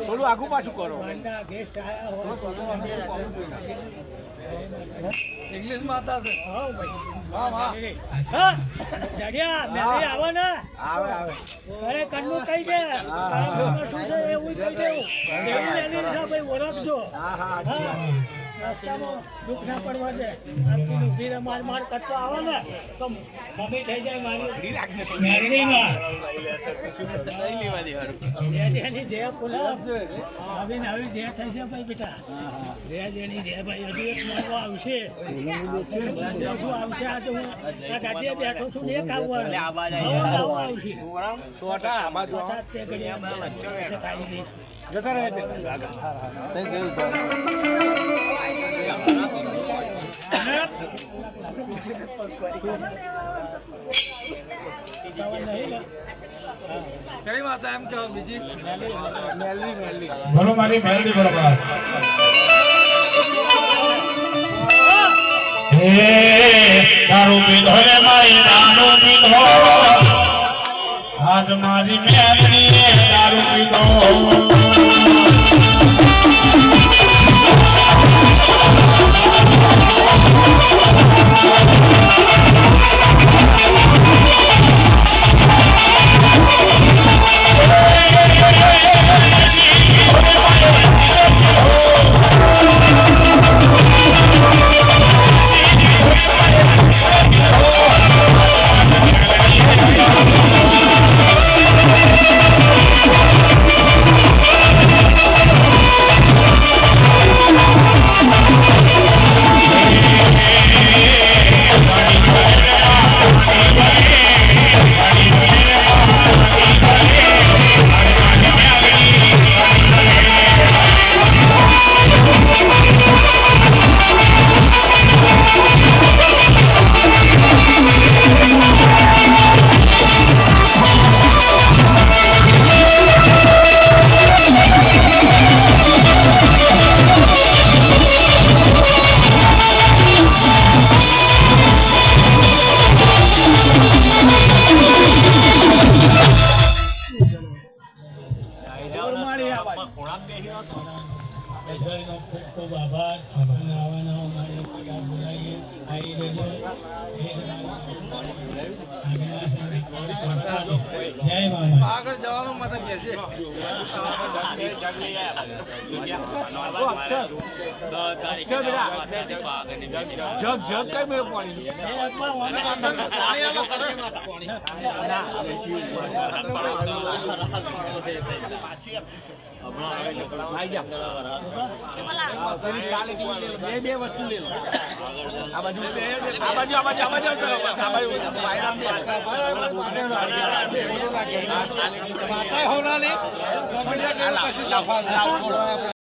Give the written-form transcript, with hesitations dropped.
થોડું આગું પાછું કરો ઇંગ્લિશમાં હતા આવો ને આવે અરે કન્નું કઈ દે શું છે એવું કઈ દેવું ઓળખજો રસ્તામાં દુઃખ ના પડવા દે ઉભી રે માર કરતો આવે ને તો મમ્મી થઈ જાય મારી જે બોલાવ આવી નવી જે થઈ છે ભાઈ બેટા જેની જે ભાઈ હજુ એક નવો આવશે હજુ આવશે આ તો હું આ ગાડીએ બેઠો છું ને એક આવવાનું આવશે સોટા આમાં જો તે ઘડી જતા રહે કઈ વાત એમ કહો બીજી બોલો મારી મેલડી બરોબર હે દારૂ પીધો રે મારી દારૂ પીધો આજ મારી મેલડી દારૂ પીધો જય બાબા આગળ જવાનું મતલબ કે છે હોનાલી